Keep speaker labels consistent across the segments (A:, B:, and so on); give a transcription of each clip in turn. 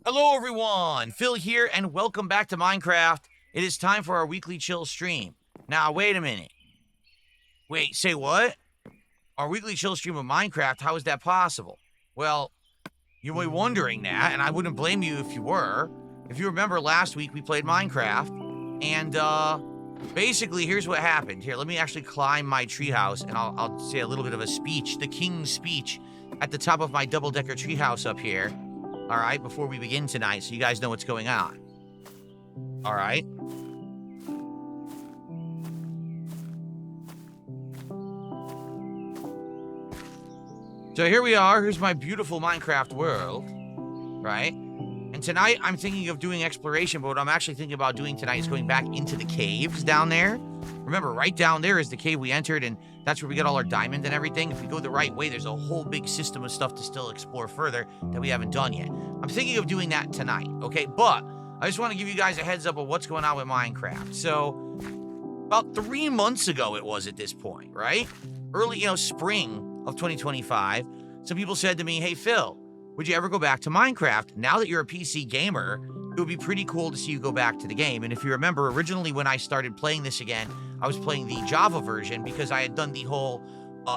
A: Hello everyone, Phil here and welcome back to Minecraft. It is time for our weekly chill stream. Now wait a minute. Wait, say what? Our weekly chill stream of Minecraft, how is that possible? Well, you were wondering that, and I wouldn't blame you if you were. If you remember last week we played Minecraft, and basically here's what happened. Here, let me actually climb my treehouse and I'll say a little bit of a speech, the king's speech at the top of my double-decker treehouse up here. All right, before we begin tonight, so you guys know what's going on. All right. So here we are. Here's my beautiful Minecraft world, right? And tonight I'm thinking of doing exploration, but what I'm actually thinking about doing tonight is going back into the caves down there. Remember, right down there is the cave we entered, and that's where we get all our diamond and everything. If we go the right way, there's a whole big system of stuff to still explore further that we haven't done yet. I'm thinking of doing that tonight, okay? But I just want to give you guys a heads up of what's going on with Minecraft. So about 3 months ago it was at this point, right? Early, spring of 2025, some people said to me, hey, Phil, would you ever go back to Minecraft? Now that you're a PC gamer, it would be pretty cool to see you go back to the game. And if you remember, originally when I started playing this again, I was playing the Java version because I had done the whole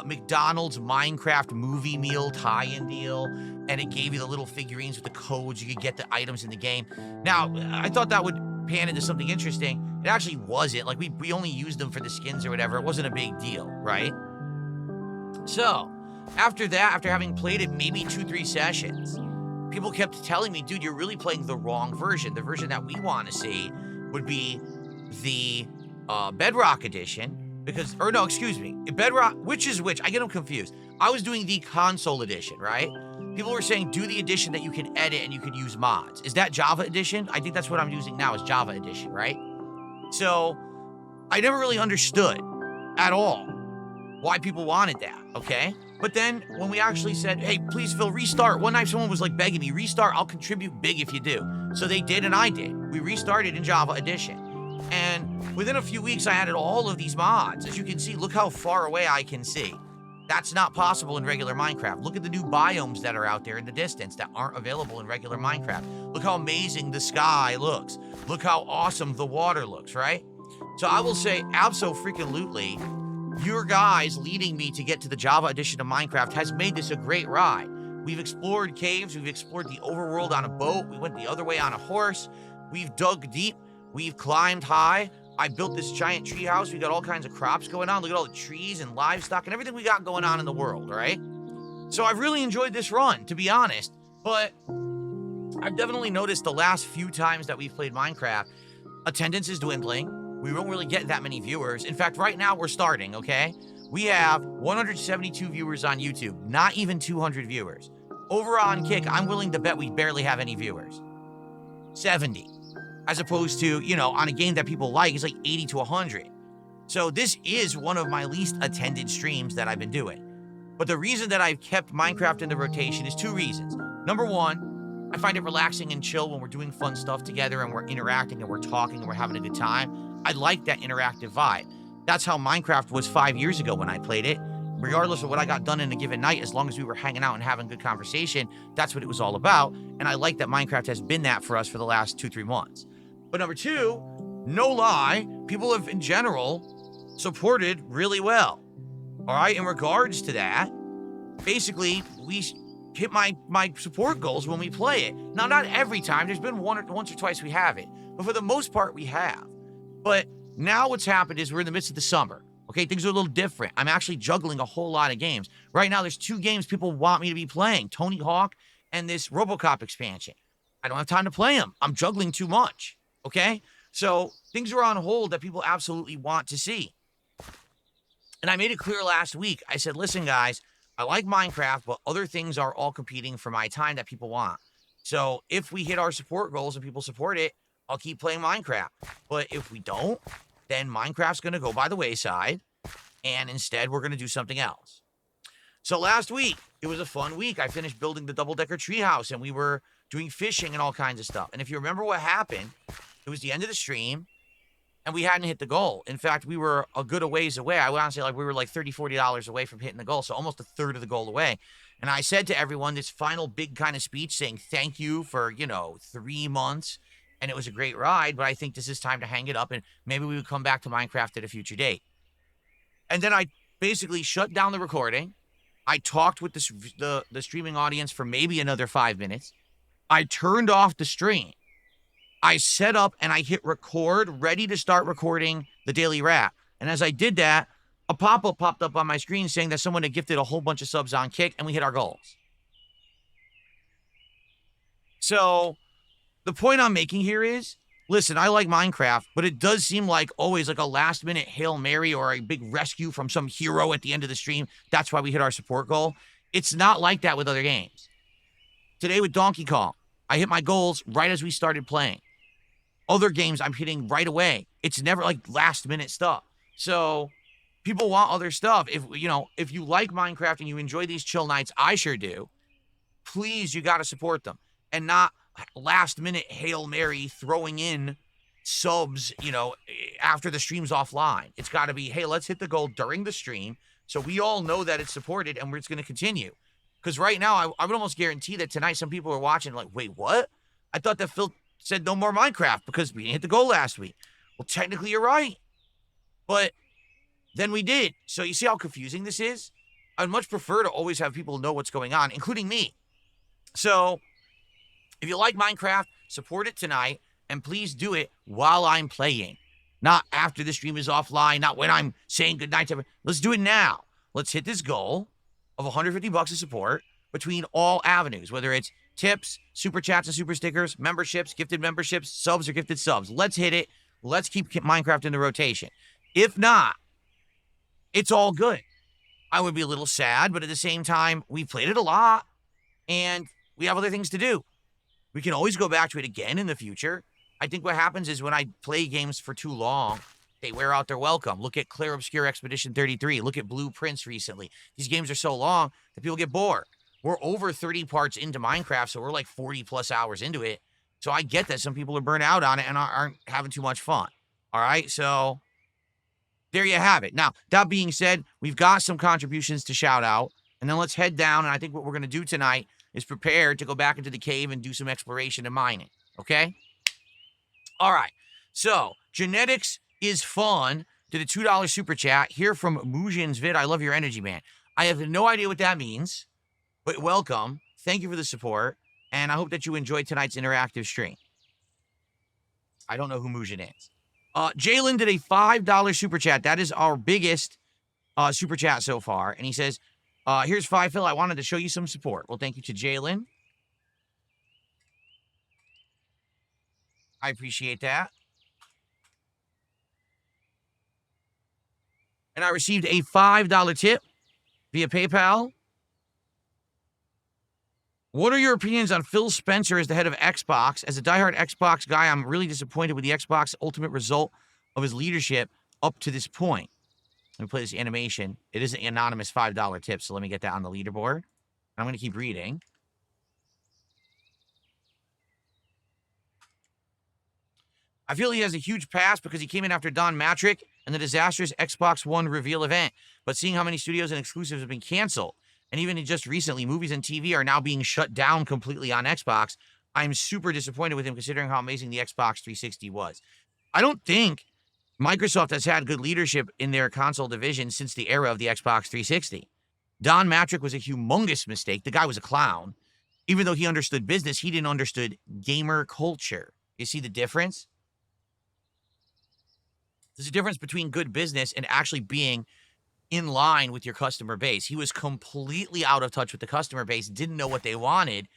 A: McDonald's Minecraft movie meal tie-in deal, and it gave you the little figurines with the codes. You could get the items in the game. Now, I thought that would pan into something interesting. It actually wasn't. Like, we only used them for the skins or whatever. It wasn't a big deal, right? So, after that, after having played it maybe 2-3 sessions, people kept telling me, dude, you're really playing the wrong version. The version that we want to see would be the Bedrock edition. Bedrock, which is which? I get them confused. I was doing the console edition, right? People were saying, do the edition that you can edit and you can use mods. Is that Java edition? I think that's what I'm using now is Java edition, right? So I never really understood at all why people wanted that, okay? But then when we actually said, hey, please, Phil, restart. One night someone was like begging me, restart, I'll contribute big if you do. So they did and I did. We restarted in Java edition. And within a few weeks, I added all of these mods. As you can see, look how far away I can see. That's not possible in regular Minecraft. Look at the new biomes that are out there in the distance that aren't available in regular Minecraft. Look how amazing the sky looks. Look how awesome the water looks, right? So I will say, abso-freaking-lutely, your guys leading me to get to the Java edition of Minecraft has made this a great ride. We've explored caves. We've explored the overworld on a boat. We went the other way on a horse. We've dug deep. We've climbed high. I built this giant tree house. We got all kinds of crops going on. Look at all the trees and livestock and everything we got going on in the world, all right? So I've really enjoyed this run, to be honest. But I've definitely noticed the last few times that we've played Minecraft, attendance is dwindling. We don't really get that many viewers. In fact, right now we're starting, okay? We have 172 viewers on YouTube, not even 200 viewers. Over on Kick, I'm willing to bet we barely have any viewers. 70. As opposed to, on a game that people like, it's like 80 to 100. So this is one of my least attended streams that I've been doing. But the reason that I've kept Minecraft in the rotation is 2 reasons. Number 1, I find it relaxing and chill when we're doing fun stuff together and we're interacting and we're talking and we're having a good time. I like that interactive vibe. That's how Minecraft was 5 years ago when I played it. Regardless of what I got done in a given night, as long as we were hanging out and having good conversation, that's what it was all about. And I like that Minecraft has been that for us for the last 2-3 months. But number 2, no lie, people have in general supported really well. All right, in regards to that, basically we hit my support goals when we play it. Now, not every time. There's been once or twice we have it, but for the most part we have. But now what's happened is we're in the midst of the summer. Okay, things are a little different. I'm actually juggling a whole lot of games. Right now, there's 2 games people want me to be playing, Tony Hawk and this RoboCop expansion. I don't have time to play them. I'm juggling too much. Okay, so things are on hold that people absolutely want to see. And I made it clear last week. I said, listen, guys, I like Minecraft, but other things are all competing for my time that people want. So if we hit our support goals and people support it, I'll keep playing Minecraft. But if we don't, then Minecraft's going to go by the wayside, and instead we're going to do something else. So last week, it was a fun week. I finished building the double-decker treehouse, and we were doing fishing and all kinds of stuff. And if you remember what happened, it was the end of the stream, and we hadn't hit the goal. In fact, we were a good a ways away. I want to say we were like $30, $40 away from hitting the goal, so almost a third of the goal away. And I said to everyone this final big kind of speech saying thank you for, 3 months. And it was a great ride, but I think this is time to hang it up and maybe we would come back to Minecraft at a future date. And then I basically shut down the recording. I talked with the streaming audience for maybe another 5 minutes. I turned off the stream. I set up and I hit record, ready to start recording the daily wrap. And as I did that, a pop-up popped up on my screen saying that someone had gifted a whole bunch of subs on Kick and we hit our goals. So the point I'm making here is, listen, I like Minecraft, but it does seem like always like a last-minute Hail Mary or a big rescue from some hero at the end of the stream. That's why we hit our support goal. It's not like that with other games. Today with Donkey Kong, I hit my goals right as we started playing. Other games I'm hitting right away. It's never like last-minute stuff. So people want other stuff. If you like Minecraft and you enjoy these chill nights, I sure do, please, you got to support them. And not last-minute Hail Mary throwing in subs, after the stream's offline. It's got to be, hey, let's hit the goal during the stream so we all know that it's supported and it's going to continue. Because right now, I would almost guarantee that tonight some people are watching like, wait, what? I thought that Phil said no more Minecraft because we didn't hit the goal last week. Well, technically, you're right. But then we did. So you see how confusing this is? I'd much prefer to always have people know what's going on, including me. So if you like Minecraft, support it tonight, and please do it while I'm playing. Not after the stream is offline, not when I'm saying goodnight to everyone. Let's do it now. Let's hit this goal of $150 of support between all avenues, whether it's tips, super chats and super stickers, memberships, gifted memberships, subs or gifted subs. Let's hit it. Let's keep Minecraft in the rotation. If not, it's all good. I would be a little sad, but at the same time, we played it a lot, and we have other things to do. We can always go back to it again in the future. I think what happens is when I play games for too long, they wear out their welcome. Look at Clear Obscure Expedition 33. Look at Blueprints recently. These games are so long that people get bored. We're over 30 parts into Minecraft, so we're like 40-plus hours into it. So I get that some people are burnt out on it and aren't having too much fun. All right, so there you have it. Now, that being said, we've got some contributions to shout out, and then let's head down, and I think what we're going to do tonight is prepare to go back into the cave and do some exploration and mining, okay? All right, so Genetics is Fun did a $2 super chat here from Mujin's vid. I love your energy, man. I have no idea what that means, but welcome. Thank you for the support, and I hope that you enjoyed tonight's interactive stream. I don't know who Mujin is. Jalen did a $5 super chat. That is our biggest super chat so far. And he says, here's 5, Phil. I wanted to show you some support. Well, thank you to Jalen. I appreciate that. And I received a $5 tip via PayPal. What are your opinions on Phil Spencer as the head of Xbox? As a diehard Xbox guy, I'm really disappointed with the Xbox ultimate result of his leadership up to this point. Let me play this animation. It is an anonymous $5 tip, so let me get that on the leaderboard. I'm going to keep reading. I feel he has a huge pass because he came in after Don Matrick and the disastrous Xbox One reveal event. But seeing how many studios and exclusives have been canceled, and even just recently, movies and TV are now being shut down completely on Xbox, I'm super disappointed with him considering how amazing the Xbox 360 was. I don't think Microsoft has had good leadership in their console division since the era of the Xbox 360. Don Matrick was a humongous mistake. The guy was a clown. Even though he understood business, he didn't understood gamer culture. You see the difference? There's a difference between good business and actually being in line with your customer base. He was completely out of touch with the customer base, didn't know what they wanted,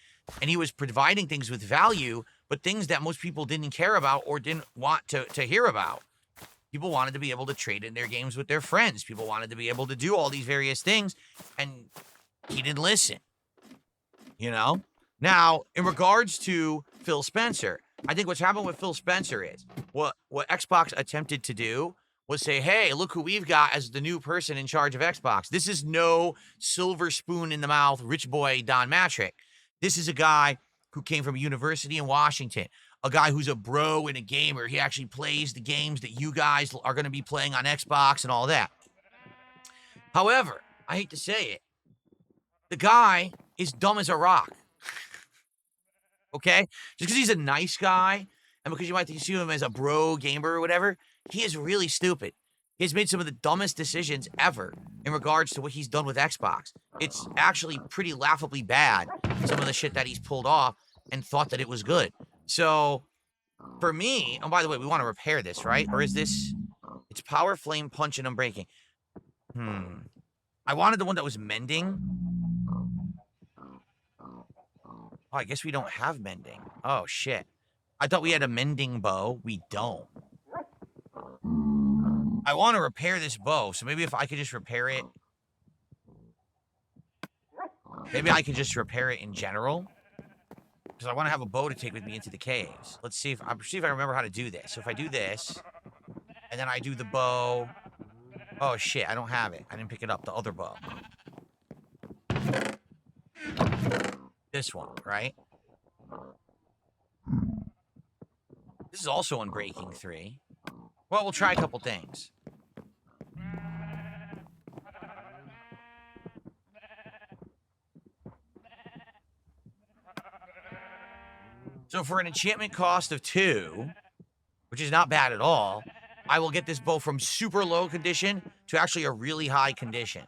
A: and he was providing things with value, but things that most people didn't care about or didn't want to hear about. People wanted to be able to trade in their games with their friends. People wanted to be able to do all these various things, and he didn't listen. Now, in regards to Phil Spencer, I think what's happened with Phil Spencer is what Xbox attempted to do was say, hey, look who we've got as the new person in charge of Xbox. This is no silver spoon in the mouth rich boy Don Matrick. This is a guy who came from a university in Washington, a guy who's a bro and a gamer. He actually plays the games that you guys are going to be playing on Xbox and all that. However, I hate to say it, The guy is dumb as a rock. Okay? Just because he's a nice guy and because you might see him as a bro gamer or whatever, he is really stupid. He's made some of the dumbest decisions ever in regards to what he's done with Xbox. It's actually pretty laughably bad, some of the shit that he's pulled off and thought that it was good. So, for me, and by the way, we want to repair this, right? Or is this... It's power, flame, punch, and unbreaking. I wanted the one that was mending. Oh, I guess we don't have mending. Oh, shit. I thought we had a mending bow. We don't. I want to repair this bow, so maybe if I could just repair it. Maybe I could just repair it in general. Because I want to have a bow to take with me into the caves. Let's see if I remember how to do this. So if I do this, and then I do the bow. Oh, shit, I don't have it. I didn't pick it up, the other bow. This one, right? This is also Unbreaking 3. Well, we'll try a couple things. So for an enchantment cost of 2, which is not bad at all, I will get this bow from super low condition to actually a really high condition.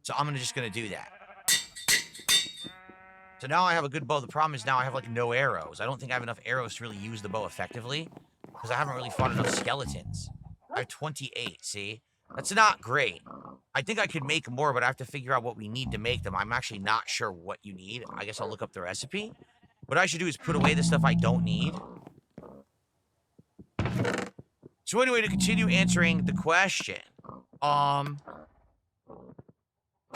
A: So I'm just going to do that. So now I have a good bow. The problem is now I have, like, no arrows. I don't think I have enough arrows to really use the bow effectively because I haven't really fought enough skeletons. I have 28, see? That's not great. I think I could make more, but I have to figure out what we need to make them. I'm actually not sure what you need. I guess I'll look up the recipe. What I should do is put away the stuff I don't need. So anyway, to continue answering the question, I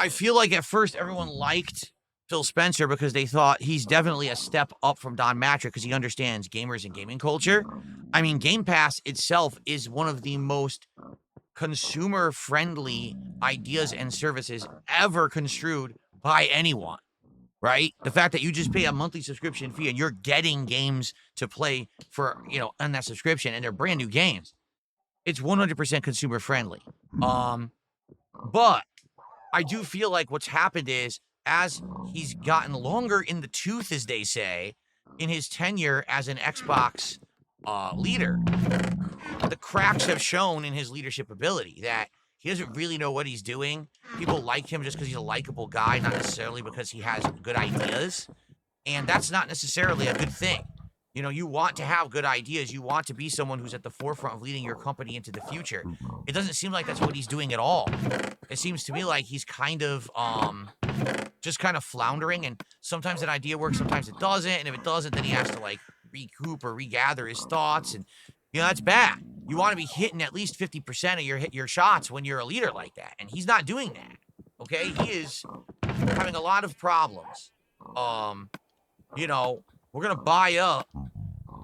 A: feel like at first everyone liked Phil Spencer because they thought he's definitely a step up from Don Matrick because he understands gamers and gaming culture. I mean, Game Pass itself is one of the most consumer-friendly ideas and services ever construed by anyone. Right? The fact that you just pay a monthly subscription fee and you're getting games to play for, on that subscription, and they're brand new games. It's 100% consumer friendly. But I do feel like what's happened is as he's gotten longer in the tooth, as they say, in his tenure as an Xbox leader, the cracks have shown in his leadership ability that he doesn't really know what he's doing. People like him just because he's a likable guy, not necessarily because he has good ideas. And that's not necessarily a good thing. You want to have good ideas. You want to be someone who's at the forefront of leading your company into the future. It doesn't seem like that's what he's doing at all. It seems to me like he's kind of, just kind of floundering. And sometimes an idea works, sometimes it doesn't. And if it doesn't, then he has to, like, recoup or regather his thoughts. And, that's bad. You want to be hitting at least 50% of your shots when you're a leader like that. And he's not doing that. Okay? He is having a lot of problems. We're going to buy up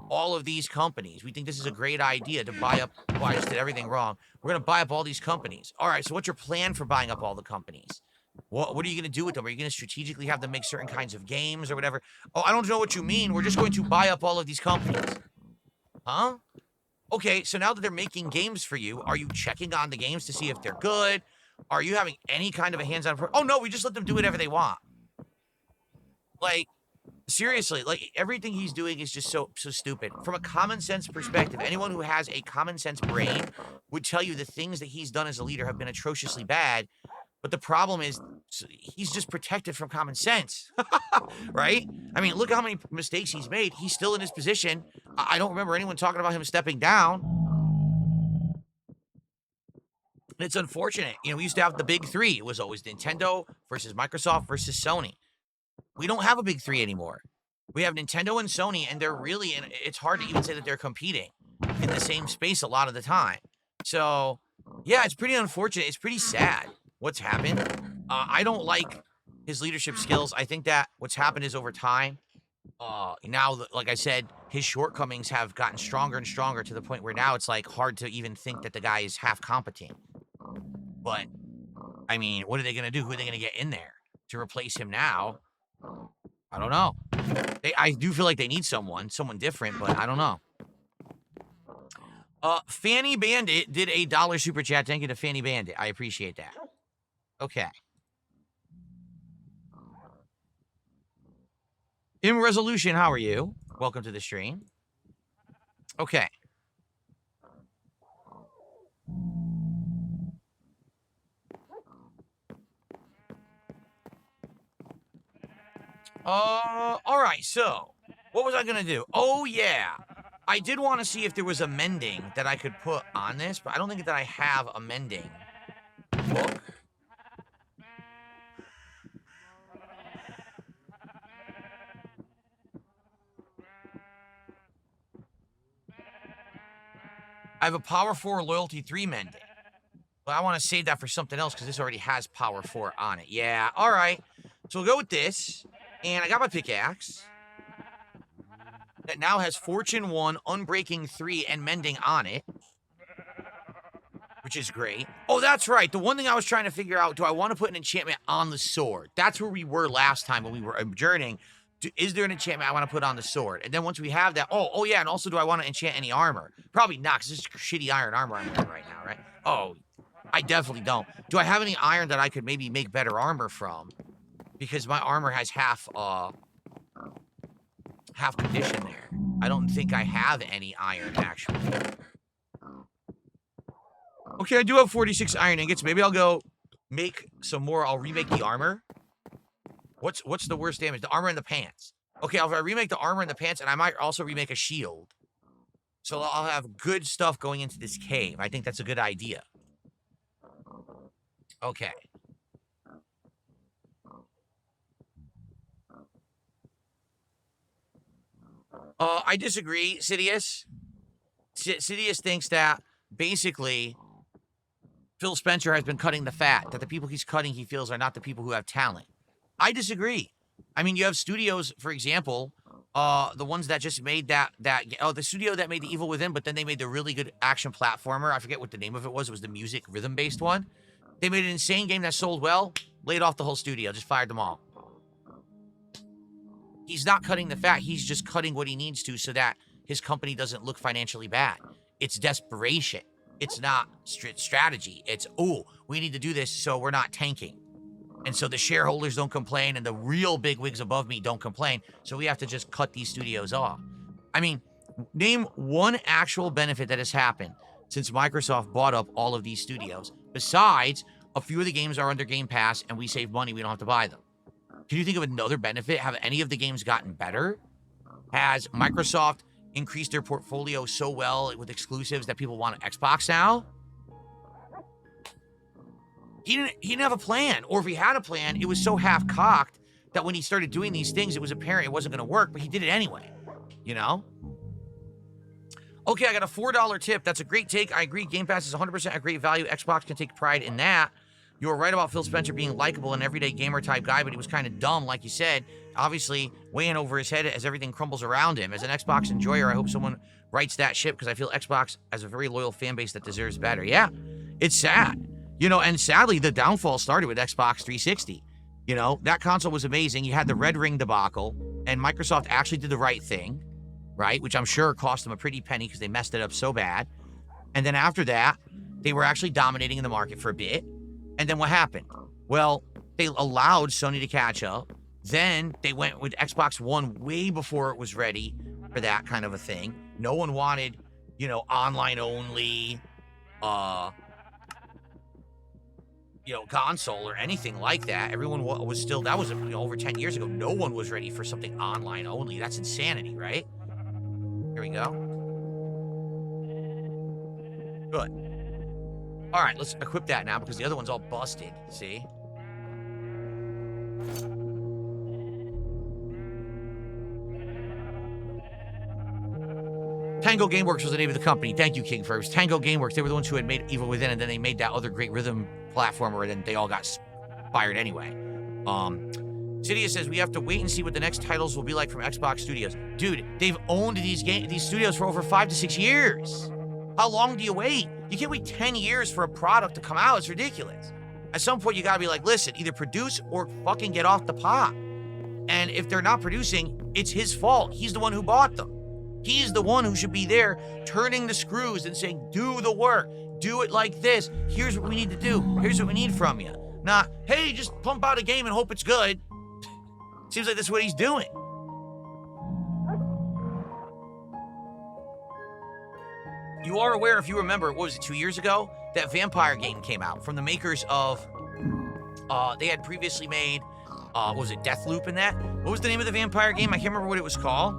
A: all of these companies. We think this is a great idea to buy up. Well, I just did everything wrong. We're going to buy up all these companies. All right, so what's your plan for buying up all the companies? What are you going to do with them? Are you going to strategically have them make certain kinds of games or whatever? Oh, I don't know what you mean. We're just going to buy up all of these companies. Huh? Okay, so now that they're making games for you, are you checking on the games to see if they're good? Are you having any kind of a hands-on... Oh, no, we just let them do whatever they want. Like, seriously, like, everything he's doing is just so stupid. From a common sense perspective, anyone who has a common sense brain would tell you the things that he's done as a leader have been atrociously bad. But the problem is he's just protected from common sense, right? I mean, look how many mistakes he's made. He's still in his position. I don't remember anyone talking about him stepping down. It's unfortunate. We used to have the big three. It was always Nintendo versus Microsoft versus Sony. We don't have a big three anymore. We have Nintendo and Sony, and they're really, it's hard to even say that they're competing in the same space a lot of the time. So, yeah, it's pretty unfortunate. It's pretty sad what's happened. I don't like his leadership skills. I think that what's happened is over time, now, like I said, his shortcomings have gotten stronger and stronger to the point where now it's like hard to even think that the guy is half competent. But, I mean, what are they going to do? Who are they going to get in there to replace him now? I don't know. I do feel like they need someone different, but I don't know. Fanny Bandit did a $1 super chat. Thank you to Fanny Bandit. I appreciate that. Okay. In Resolution, how are you? Welcome to the stream. Okay. All right, so what was I gonna do? Oh, yeah. I did want to see if there was a mending that I could put on this, but I don't think that I have a mending book. I have a Power 4 Loyalty 3 mending. But I want to save that for something else because this already has Power 4 on it. Yeah, all right. So we'll go with this. And I got my pickaxe. That now has Fortune 1, Unbreaking 3, and Mending on it. Which is great. Oh, that's right. The one thing I was trying to figure out, do I want to put an enchantment on the sword? That's where we were last time when we were adjourning. Is there an enchantment I want to put on the sword? And then once we have that, oh yeah, and also do I want to enchant any armor? Probably not, because this is shitty iron armor I'm wearing right now, right? Oh, I definitely don't. Do I have any iron that I could maybe make better armor from? Because my armor has half condition there. I don't think I have any iron, actually. Okay, I do have 46 iron ingots. Maybe I'll go make some more. I'll remake the armor. What's the worst damage? The armor and the pants. Okay, I'll remake the armor and the pants, and I might also remake a shield. So I'll have good stuff going into this cave. I think that's a good idea. Okay. I disagree, Sidious. Sidious thinks that basically Phil Spencer has been cutting the fat, that the people he's cutting he feels are not the people who have talent. I disagree. I mean, you have studios, for example, the ones that just made the studio that made The Evil Within, but then they made the really good action platformer. I forget what the name of it was. It was the music rhythm-based one. They made an insane game that sold well, laid off the whole studio, just fired them all. He's not cutting the fat. He's just cutting what he needs to so that his company doesn't look financially bad. It's desperation. It's not strategy. It's, oh, we need to do this so we're not tanking. And so the shareholders don't complain and the real big wigs above me don't complain. So we have to just cut these studios off. I mean, name one actual benefit that has happened since Microsoft bought up all of these studios. Besides, a few of the games are under Game Pass and we save money. We don't have to buy them. Can you think of another benefit? Have any of the games gotten better? Has Microsoft increased their portfolio so well with exclusives that people want an Xbox now? He didn't have a plan. Or if he had a plan, it was so half-cocked that when he started doing these things, it was apparent it wasn't going to work, but he did it anyway. You know? Okay, I got a $4 tip. That's a great take. I agree. Game Pass is 100% a great value. Xbox can take pride in that. You were right about Phil Spencer being likable and everyday gamer type guy, but he was kind of dumb, like you said. Obviously, way in over his head as everything crumbles around him. As an Xbox enjoyer, I hope someone writes that ship because I feel Xbox has a very loyal fan base that deserves better. Yeah, it's sad. You know, and sadly, the downfall started with Xbox 360. You know, that console was amazing. You had the Red Ring debacle, and Microsoft actually did the right thing, right? Which I'm sure cost them a pretty penny because they messed it up so bad. And then after that, they were actually dominating in the market for a bit. And then what happened? Well, they allowed Sony to catch up. Then they went with Xbox One way before it was ready for that kind of a thing. No one wanted, you know, online only, console or anything like that. Everyone was still, that was over 10 years ago. No one was ready for something online only. That's insanity, right? Here we go. Good. All right, let's equip that now because the other one's all busted. See? Tango Gameworks was the name of the company. Thank you, King First. Tango Gameworks, they were the ones who had made Evil Within, and then they made that other great rhythm platformer, and then they all got fired anyway. Cydia says, we have to wait and see what the next titles will be like from Xbox Studios. Dude, they've owned these studios for over 5 to 6 years. How long do you wait? You can't wait 10 years for a product to come out. It's ridiculous. At some point, you gotta be like, listen, either produce or fucking get off the pot. And if they're not producing, it's his fault. He's the one who bought them. He's the one who should be there turning the screws and saying, do the work. Do it like this. Here's what we need to do. Here's what we need from you. Not, hey, just pump out a game and hope it's good. Seems like that's what he's doing. you are aware, if you remember, what was it, 2 years ago? That vampire game came out from the makers of, they had previously made, what was it, Deathloop in that? What was the name of the vampire game? I can't remember what it was called.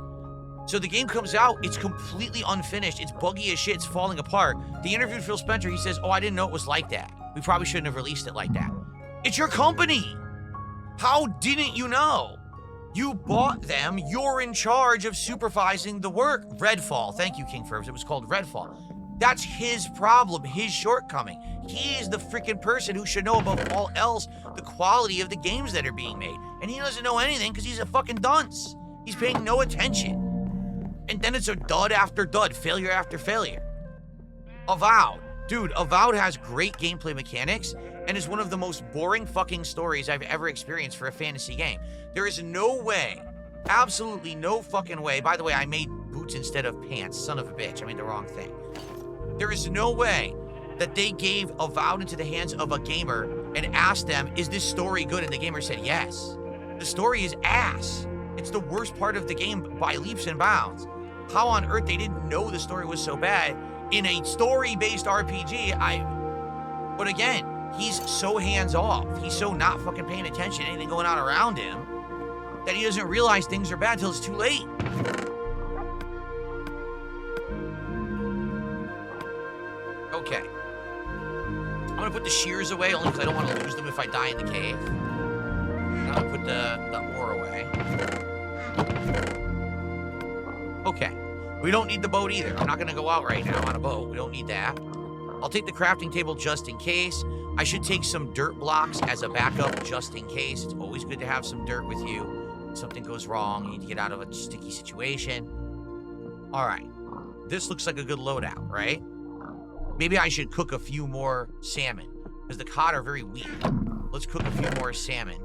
A: So the game comes out, it's completely unfinished, it's buggy as shit, it's falling apart. They interviewed Phil Spencer, he says, oh, I didn't know it was like that. We probably shouldn't have released it like that. It's your company! How didn't you know? You bought them, you're in charge of supervising the work. Redfall, thank you, King Furbs, it was called Redfall. That's his problem, his shortcoming. He is the freaking person who should know above all else the quality of the games that are being made. And he doesn't know anything because he's a fucking dunce. He's paying no attention. And then it's a dud after dud, failure after failure. Avowed. Dude, Avowed has great gameplay mechanics and is one of the most boring fucking stories I've ever experienced for a fantasy game. There is no way, absolutely no fucking way. By the way, I made boots instead of pants. Son of a bitch, I made the wrong thing. There is no way that they gave Avowed into the hands of a gamer and asked them, is this story good? And the gamer said yes. The story is ass. It's the worst part of the game by leaps and bounds. How on earth they didn't know the story was so bad in a story-based RPG, but again, he's so hands-off. He's so not fucking paying attention to anything going on around him that he doesn't realize things are bad till it's too late. Okay. I'm gonna put the shears away only because I don't want to lose them if I die in the cave. I'm gonna put the ore away. Okay. We don't need the boat either. I'm not going to go out right now on a boat. We don't need that. I'll take the crafting table just in case. I should take some dirt blocks as a backup just in case. It's always good to have some dirt with you. If something goes wrong, you need to get out of a sticky situation. All right. This looks like a good loadout, right? Maybe I should cook a few more salmon because the cod are very weak. Let's cook a few more salmon.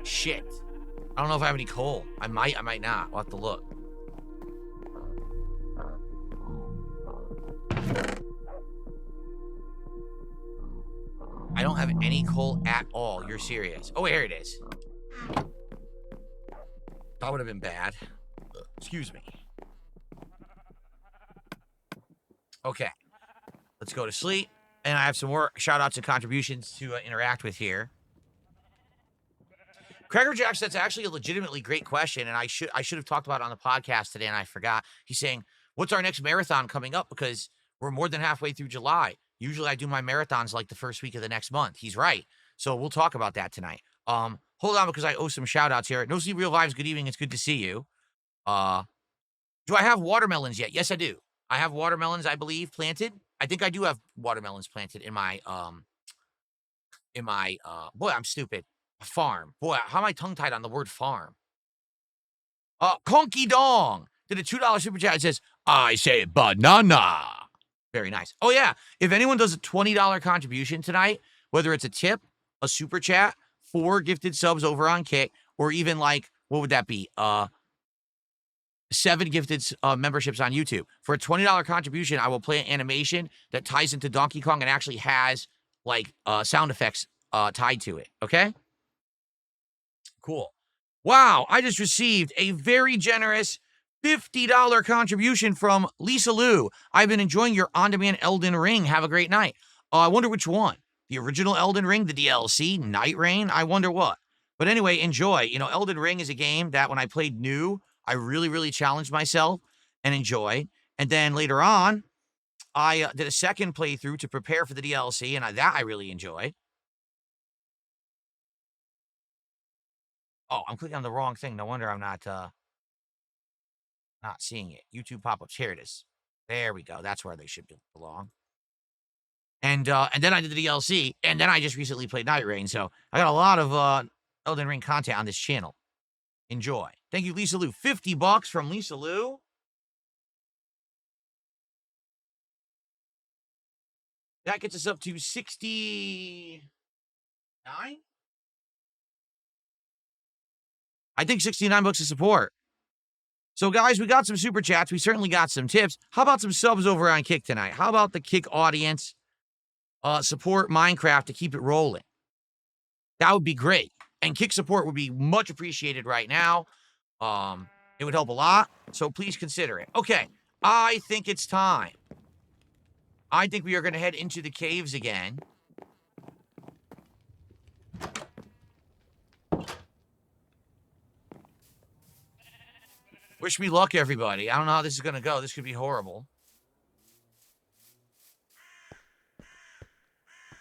A: Shit. I don't know if I have any coal. I might not. We'll have to look. I don't have any coal at all. You're serious. Oh, here it is. That would have been bad. Excuse me. Okay. Let's go to sleep. And I have some more shout outs and contributions to interact with here. Cracker Jacks, that's actually a legitimately great question, and I should have talked about it on the podcast today, and I forgot. He's saying, what's our next marathon coming up? Because we're more than halfway through July. Usually I do my marathons like the first week of the next month. He's right. So we'll talk about that tonight. Hold on because I owe some shout-outs here. No See Real Vibes, good evening. It's good to see you. Do I have watermelons yet? Yes, I do. I have watermelons, I believe, planted. I think I do have watermelons planted in my, boy, I'm stupid. Farm. Boy, how am I tongue-tied on the word farm? Conky Dong did a $2 super chat. It says, I say banana. Very nice. Oh, yeah. If anyone does a $20 contribution tonight, whether it's a tip, a super chat, 4 gifted subs over on Kick, or even like, what would that be? 7 gifted memberships on YouTube. For a $20 contribution, I will play an animation that ties into Donkey Kong and actually has like sound effects tied to it. Okay? Cool. Wow, I just received a very generous $50 contribution from Lisa Lou. I've been enjoying your on-demand Elden Ring. Have a great night. I wonder which one. The original Elden Ring, the DLC, Night Rain? I wonder what. But anyway, enjoy. You know, Elden Ring is a game that when I played new, I really, really challenged myself and enjoy. And then later on, I did a second playthrough to prepare for the DLC, and that I really enjoyed. Oh, I'm clicking on the wrong thing. No wonder I'm not seeing it. YouTube pop-ups. Here it is. There we go. That's where they should belong. And then I did the DLC, and then I just recently played Night Rain. So I got a lot of Elden Ring content on this channel. Enjoy. Thank you, Lisa Lou. $50 from Lisa Lou. That gets us up to 69. I think 69 bucks of support. So, guys, we got some super chats. We certainly got some tips. How about some subs over on Kick tonight? How about the Kick audience? support Minecraft to keep it rolling. That would be great. And kick support would be much appreciated right now. It would help a lot, so please consider it. Okay, I think it's time. I think we are going to head into the caves again. Wish me luck, everybody. I don't know how this is going to go. This could be horrible.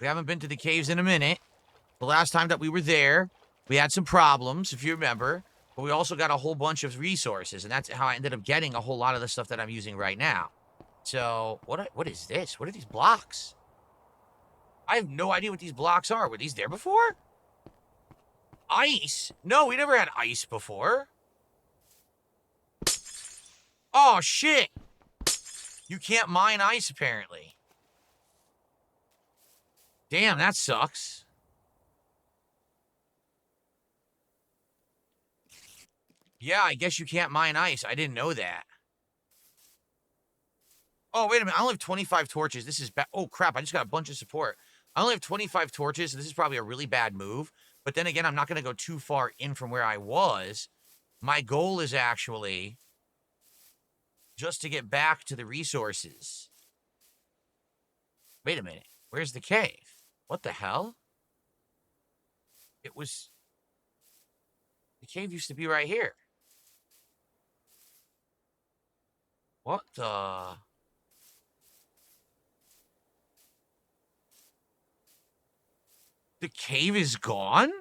A: We haven't been to the caves in a minute. The last time that we were there, we had some problems, if you remember. But we also got a whole bunch of resources, and that's how I ended up getting a whole lot of the stuff that I'm using right now. So, what is this? What are these blocks? I have no idea what these blocks are. Were these there before? Ice? No, we never had ice before. Oh, shit. You can't mine ice, apparently. Damn, that sucks. Yeah, I guess you can't mine ice. I didn't know that. Oh, wait a minute. I only have 25 torches. This is bad. Oh, crap. I just got a bunch of support. I only have 25 torches, so this is probably a really bad move. But then again, I'm not going to go too far in from where I was. My goal is actually just to get back to the resources. Wait a minute. Where's the cave? What the hell? It was... The cave used to be right here. What the... The cave is gone?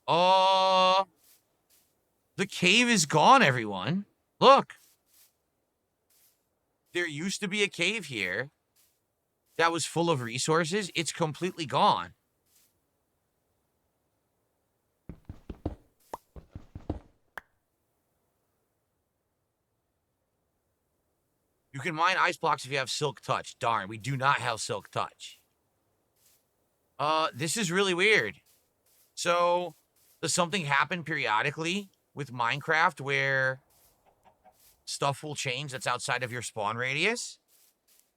A: The cave is gone, everyone. Look. There used to be a cave here that was full of resources. It's completely gone. You can mine ice blocks if you have Silk Touch. Darn, we do not have Silk Touch. This is really weird. So, does something happen periodically with Minecraft where stuff will change that's outside of your spawn radius?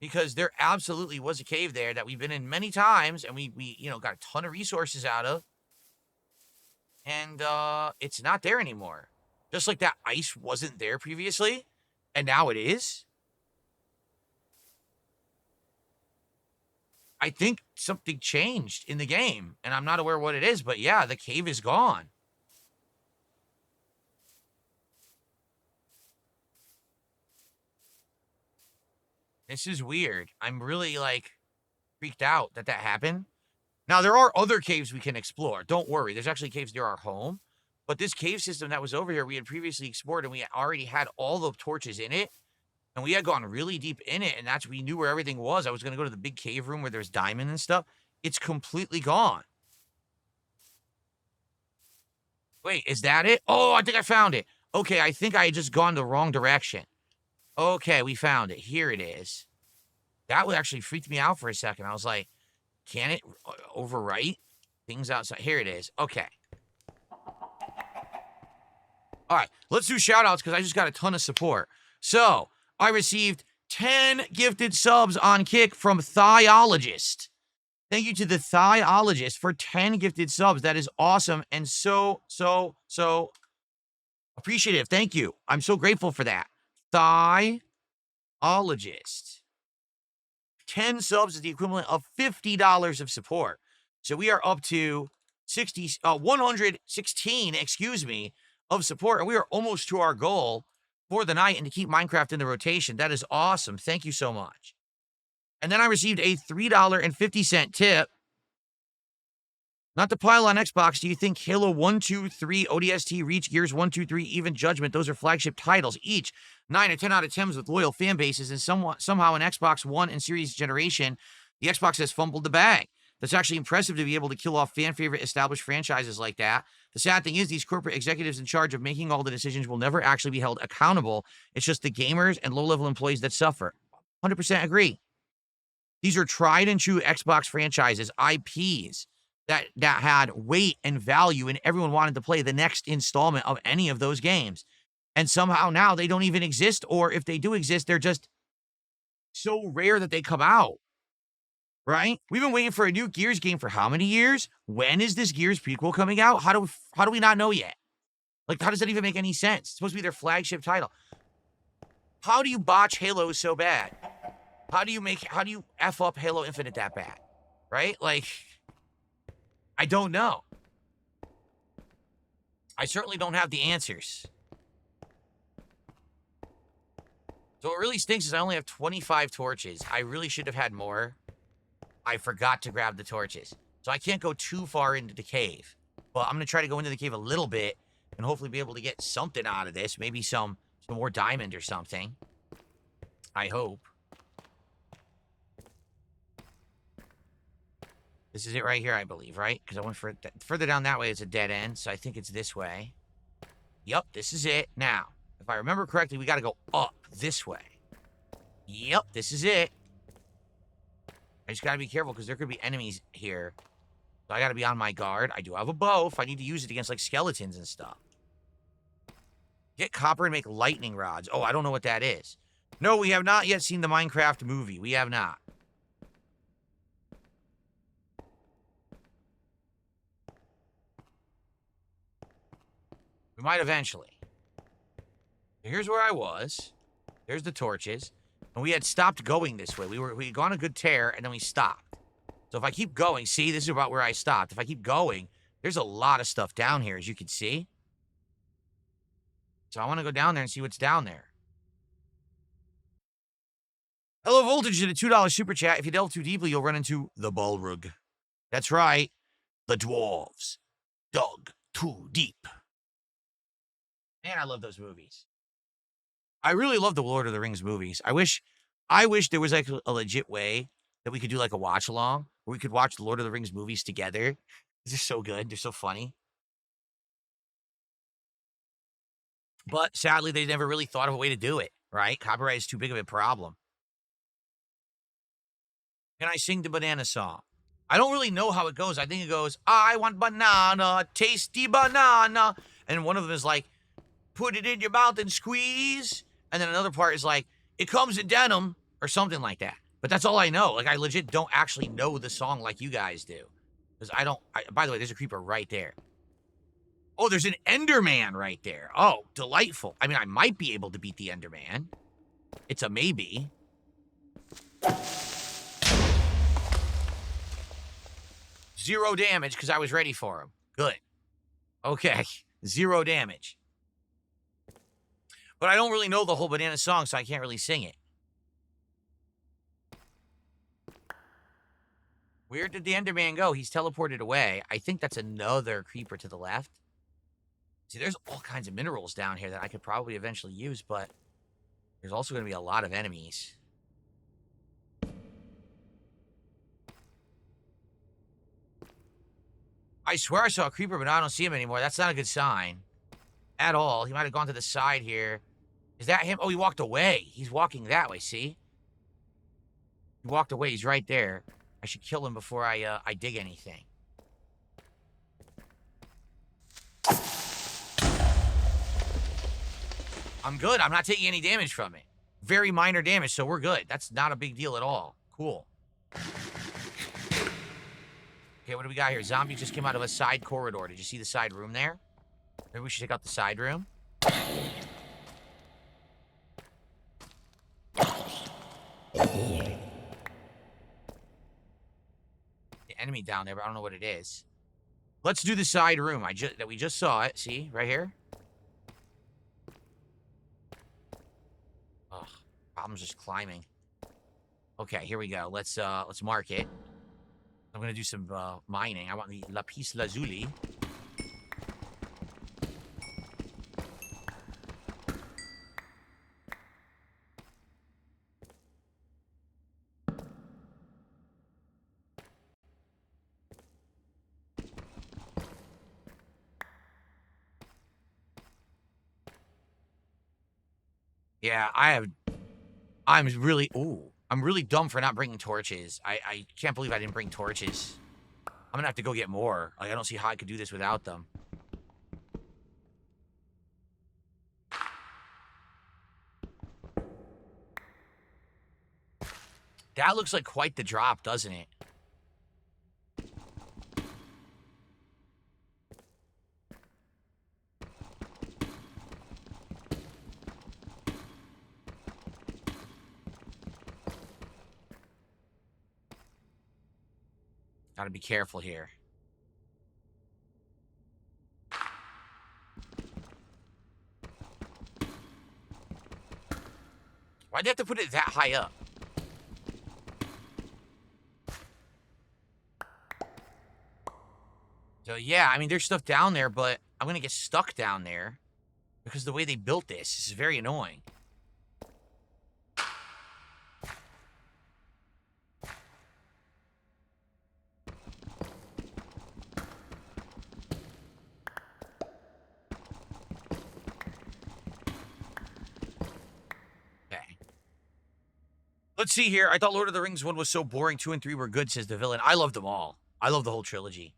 A: Because there absolutely was a cave there that we've been in many times, and we got a ton of resources out of. And, it's not there anymore. Just like that ice wasn't there previously, and now it is. I think something changed in the game, and I'm not aware what it is, but yeah, the cave is gone. This is weird. I'm really, freaked out that happened. Now, there are other caves we can explore. Don't worry. There's actually caves near our home. But this cave system that was over here, we had previously explored, and we already had all the torches in it. And we had gone really deep in it, and we knew where everything was. I was going to go to the big cave room where there's diamond and stuff. It's completely gone. Wait, is that it? Oh, I think I found it. Okay, I think I had just gone the wrong direction. Okay, we found it. Here it is. That would actually freaked me out for a second. I was like, can it overwrite things outside? Here it is. Okay. All right, let's do shout-outs because I just got a ton of support. So, I received 10 gifted subs on Kick from Thiologist. Thank you to the Thiologist for 10 gifted subs. That is awesome and so appreciative. Thank you. I'm so grateful for that. Thiologist. 10 subs is the equivalent of $50 of support. So we are up to 116, of support, and we are almost to our goal for the night and to keep Minecraft in the rotation. That is awesome. Thank you so much. And then I received a $3.50 tip. Not to pile on Xbox, do you think Halo 1, 2, 3, ODST, Reach, Gears 1, 2, 3, even Judgment, those are flagship titles, each 9 or 10 out of 10s with loyal fan bases, and somehow in Xbox One and Series generation, the Xbox has fumbled the bag. That's actually impressive to be able to kill off fan-favorite established franchises like that. The sad thing is these corporate executives in charge of making all the decisions will never actually be held accountable. It's just the gamers and low-level employees that suffer. 100% agree. These are tried and true Xbox franchises, IPs, that had weight and value, and everyone wanted to play the next installment of any of those games. And somehow now they don't even exist, or if they do exist, they're just so rare that they come out. right? We've been waiting for a new Gears game for how many years? When is this Gears prequel coming out? How do we not know yet? Like, how does that even make any sense? It's supposed to be their flagship title. How do you botch Halo so bad? How do you F up Halo Infinite that bad? Right? Like, I don't know. I certainly don't have the answers. So what really stinks is I only have 25 torches. I really should have had more. I forgot to grab the torches. So I can't go too far into the cave. But I'm going to try to go into the cave a little bit and hopefully be able to get something out of this. Maybe some more diamond or something. I hope. This is it right here, I believe, right? Because I went further down that way. It's a dead end, so I think it's this way. Yep, this is it. Now, if I remember correctly, we got to go up this way. Yep, this is it. I just got to be careful because there could be enemies here. So I got to be on my guard. I do have a bow if I need to use it against, like, skeletons and stuff. Get copper and make lightning rods. Oh, I don't know what that is. No, we have not yet seen the Minecraft movie. We have not. We might eventually. Here's where I was. There's the torches. And we had stopped going this way. We had gone a good tear, and then we stopped. So if I keep going, see, this is about where I stopped. If I keep going, there's a lot of stuff down here, as you can see. So I want to go down there and see what's down there. Hello, Voltage did a $2 super chat. If you delve too deeply, you'll run into the Balrog. That's right. The dwarves dug too deep. Man, I love those movies. I really love the Lord of the Rings movies. I wish there was like a legit way that we could do like a watch along where we could watch the Lord of the Rings movies together. They're so good. They're so funny. But sadly, they never really thought of a way to do it, right? Copyright is too big of a problem. Can I sing the banana song? I don't really know how it goes. I think it goes, I want banana, tasty banana. And one of them is like, put it in your mouth and squeeze. And then another part is like, it comes in denim or something like that. But that's all I know. Like, I legit don't actually know the song like you guys do. Because by the way, there's a creeper right there. Oh, there's an Enderman right there. Oh, delightful. I mean, I might be able to beat the Enderman. It's a maybe. 0 damage because I was ready for him. Good. Okay. 0 damage. But I don't really know the whole banana song, so I can't really sing it. Where did the Enderman go? He's teleported away. I think that's another creeper to the left. See, there's all kinds of minerals down here that I could probably eventually use, but there's also going to be a lot of enemies. I swear I saw a creeper, but now I don't see him anymore. That's not a good sign. At all. He might have gone to the side here. Is that him? Oh, he walked away. He's walking that way, see? He walked away. He's right there. I should kill him before I dig anything. I'm good. I'm not taking any damage from it. Very minor damage, so we're good. That's not a big deal at all. Cool. Okay, what do we got here? Zombie just came out of a side corridor. Did you see the side room there? Maybe we should check out the side room. The enemy down there, but I don't know what it is. Let's do the side room. We just saw it. See, right here. Ugh, problem's just climbing. Okay, here we go. Let's mark it. I'm gonna do some mining. I want the lapis lazuli. Yeah, I'm really dumb for not bringing torches. I can't believe I didn't bring torches. I'm gonna have to go get more. Like, I don't see how I could do this without them. That looks like quite the drop, doesn't it? Gotta be careful here. Why'd they have to put it that high up? So, yeah, I mean, there's stuff down there, but I'm gonna get stuck down there because the way they built this is very annoying. Let's see here. I thought Lord of the Rings 1 was so boring. 2 and 3 were good, says the villain. I love them all. I love the whole trilogy.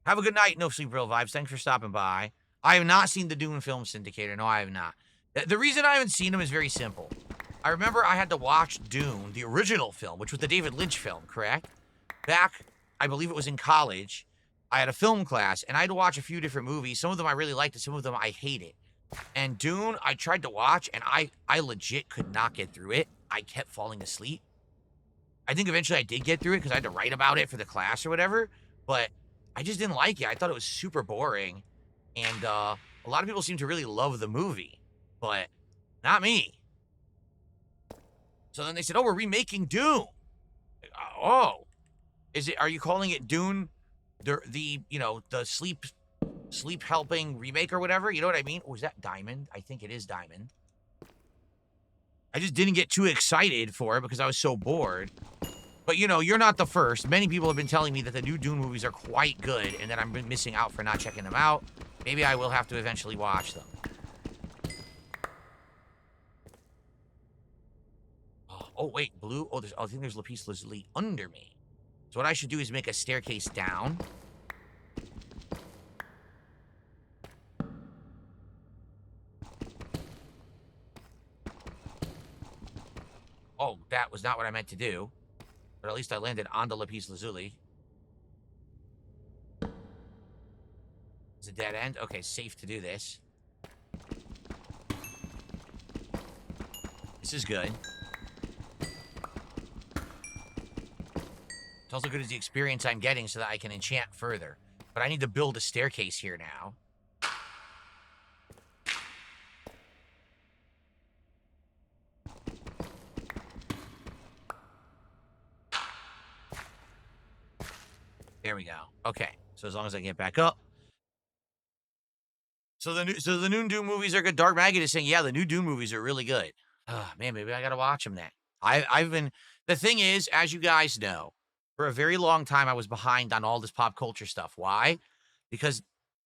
A: Have a good night. No Sleep Real Vibes. Thanks for stopping by. I have not seen the Dune Film Syndicator. No, I have not. The reason I haven't seen them is very simple. I remember I had to watch Dune, the original film, which was the David Lynch film, correct? Back, I believe it was in college. I had a film class, and I had to watch a few different movies. Some of them I really liked, and some of them I hated. And Dune, I tried to watch, and I legit could not get through it. I kept falling asleep. I think eventually I did get through it because I had to write about it for the class or whatever, but I just didn't like it. I thought it was super boring, and a lot of people seem to really love the movie, but not me. So then they said, oh, we're remaking Dune. Oh, are you calling it Dune, the sleep helping remake or whatever? You know what I mean? Oh, is that Diamond? I think it is Diamond. I just didn't get too excited for it because I was so bored. But, you know, you're not the first. Many people have been telling me that the new Dune movies are quite good and that I'm missing out for not checking them out. Maybe I will have to eventually watch them. Oh wait, blue? Oh, I think there's Lapis Lazuli under me. So what I should do is make a staircase down. Oh, that was not what I meant to do. But at least I landed on the Lapis Lazuli. It's a dead end? Okay, safe to do this. This is good. It's also good as the experience I'm getting so that I can enchant further. But I need to build a staircase here now. There we go. Okay, so as long as I get back up. So the new Dune movies are good. Dark Maggot is saying, yeah, the new Dune movies are really good. Man, maybe I gotta watch them then. The thing is, as you guys know, for a very long time, I was behind on all this pop culture stuff. Why? Because,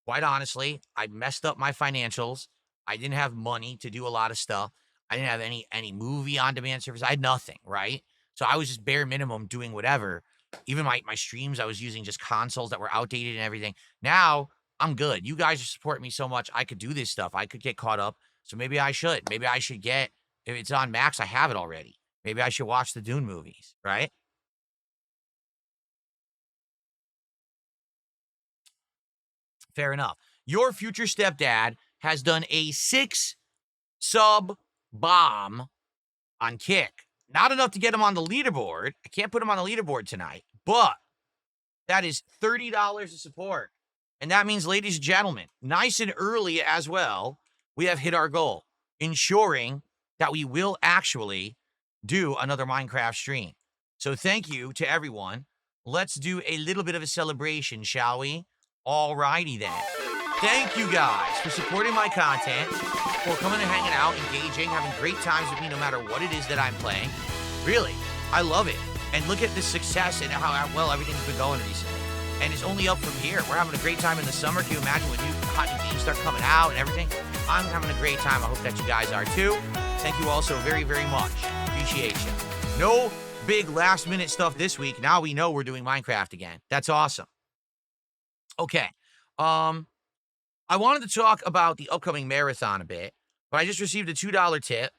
A: quite honestly, I messed up my financials. I didn't have money to do a lot of stuff. I didn't have any movie on-demand service. I had nothing, right? So I was just bare minimum doing whatever. Even my streams, I was using just consoles that were outdated and everything. Now, I'm good. You guys support me so much, I could do this stuff. I could get caught up. So maybe I should. Maybe I should get, if it's on Max, I have it already. Maybe I should watch the Dune movies, right? Fair enough. Your future stepdad has done a 6-sub bomb on Kick. Not enough to get him on the leaderboard. I can't put him on the leaderboard tonight, but that is $30 of support. And that means, ladies and gentlemen, nice and early as well, we have hit our goal, ensuring that we will actually do another Minecraft stream. So thank you to everyone. Let's do a little bit of a celebration, shall we? Alrighty then. Thank you guys for supporting my content, for coming and hanging out, engaging, having great times with me no matter what it is that I'm playing. Really, I love it. And look at the success and how well everything's been going recently. And it's only up from here. We're having a great time in the summer. Can you imagine when hot new games start coming out and everything? I'm having a great time. I hope that you guys are too. Thank you all so very, very much. Appreciate you. No big last minute stuff this week. Now we know we're doing Minecraft again. That's awesome. Okay. I wanted to talk about the upcoming marathon a bit, but I just received a $2 tip.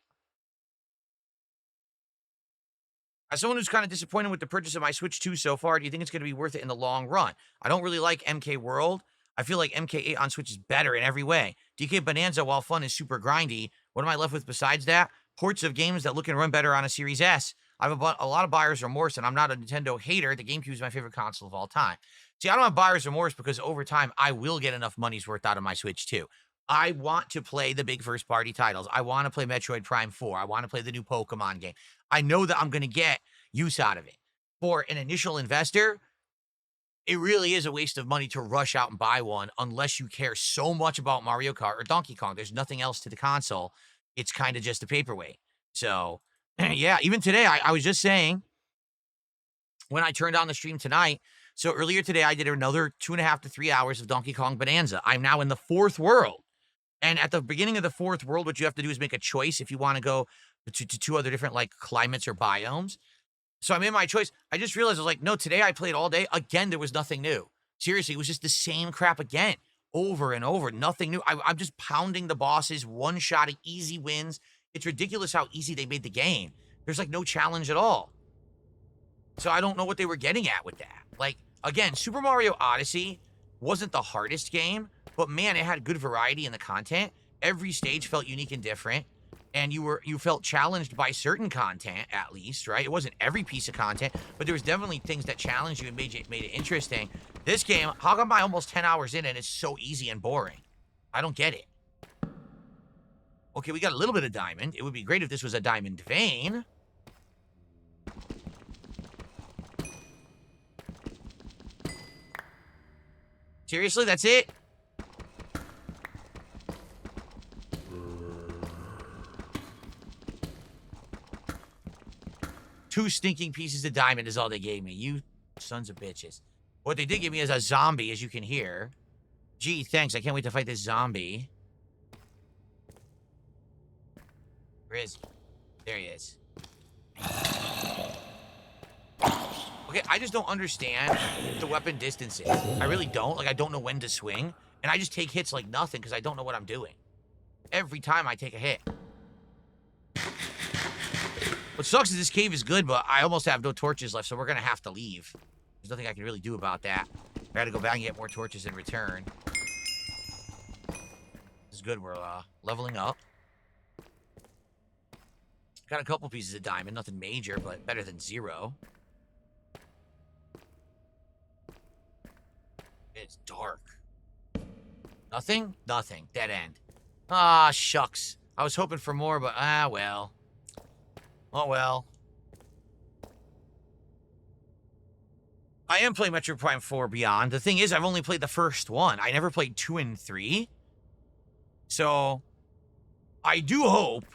A: As someone who's kind of disappointed with the purchase of my Switch 2 so far, do you think it's going to be worth it in the long run? I don't really like MK World. I feel like MK8 on Switch is better in every way. DK Bonanza, while fun, is super grindy. What am I left with besides that? Ports of games that look and run better on a Series S. I have a lot of buyer's remorse, and I'm not a Nintendo hater. The GameCube is my favorite console of all time. See, I don't have buyer's remorse because over time, I will get enough money's worth out of my Switch too. I want to play the big first-party titles. I want to play Metroid Prime 4. I want to play the new Pokemon game. I know that I'm going to get use out of it. For an initial investor, it really is a waste of money to rush out and buy one unless you care so much about Mario Kart or Donkey Kong. There's nothing else to the console. It's kind of just a paperweight. So, yeah, even today, I was just saying, when I turned on the stream tonight, so earlier today, I did another 2.5 to 3 hours of Donkey Kong Bonanza. I'm now in the 4th world. And at the beginning of the 4th world, what you have to do is make a choice if you want to go to 2 other different, like, climates or biomes. So I made my choice. I just realized, I was like, no, today I played all day. Again, there was nothing new. Seriously, it was just the same crap again, over and over. Nothing new. I'm just pounding the bosses, one-shotting, easy wins. It's ridiculous how easy they made the game. There's, like, no challenge at all. So I don't know what they were getting at with that. Like, again, Super Mario Odyssey wasn't the hardest game, but, man, it had good variety in the content. Every stage felt unique and different. And you felt challenged by certain content, at least, right? It wasn't every piece of content, but there was definitely things that challenged you and made it interesting. This game, how come I'm almost 10 hours in and it's so easy and boring? I don't get it. Okay, we got a little bit of diamond. It would be great if this was a diamond vein. Seriously, that's it? Two stinking pieces of diamond is all they gave me. You sons of bitches. What they did give me is a zombie, as you can hear. Gee, thanks. I can't wait to fight this zombie. Where is he? There he is. Okay, I just don't understand the weapon distances. I really don't. Like, I don't know when to swing. And I just take hits like nothing because I don't know what I'm doing. Every time I take a hit. What sucks is this cave is good, but I almost have no torches left, so we're going to have to leave. There's nothing I can really do about that. I got to go back and get more torches in return. This is good. We're leveling up. Got a couple pieces of diamond. Nothing major, but better than 0. It's dark. Nothing? Nothing. Dead end. Ah, shucks. I was hoping for more, but well. Oh, well. I am playing Metroid Prime 4 Beyond. The thing is, I've only played the first one. I never played 2 and 3. So, I do hope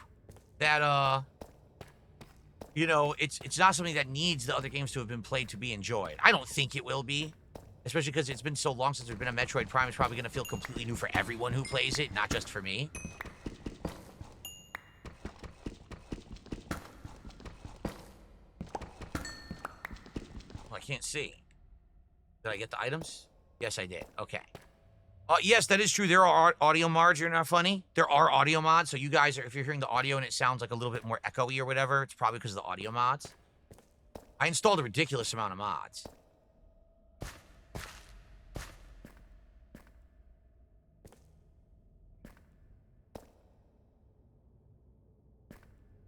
A: that, you know, it's not something that needs the other games to have been played to be enjoyed. I don't think it will be. Especially because it's been so long since there's been a Metroid Prime. It's probably going to feel completely new for everyone who plays it, not just for me. Can't see. Did I get the items? Yes, I did. Okay. Yes, that is true. There are audio mods. You're not funny. There are audio mods. So you guys are, if you're hearing the audio and it sounds like a little bit more echoey or whatever, it's probably because of the audio mods. I installed a ridiculous amount of mods.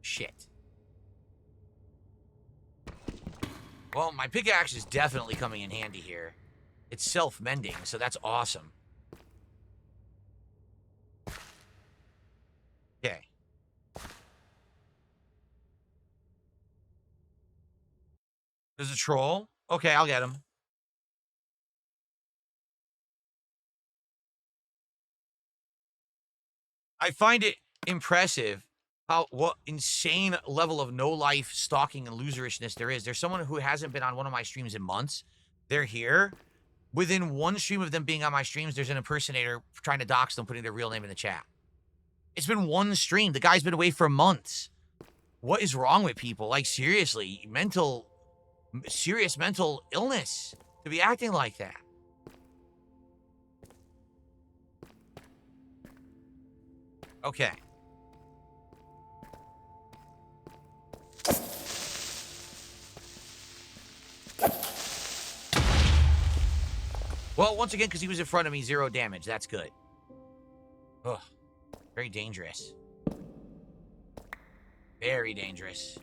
A: Shit. Well, my pickaxe is definitely coming in handy here. It's self-mending, so that's awesome. Okay. There's a troll? Okay, I'll get him. I find it impressive what insane level of no-life stalking and loserishness there is. There's someone who hasn't been on one of my streams in months. They're here. Within one stream of them being on my streams, there's an impersonator trying to dox them, putting their real name in the chat. It's been one stream. The guy's been away for months. What is wrong with people? Like, seriously, serious mental illness to be acting like that. Okay. Well, once again, because he was in front of me, 0 damage. That's good. Ugh. Very dangerous. Very dangerous.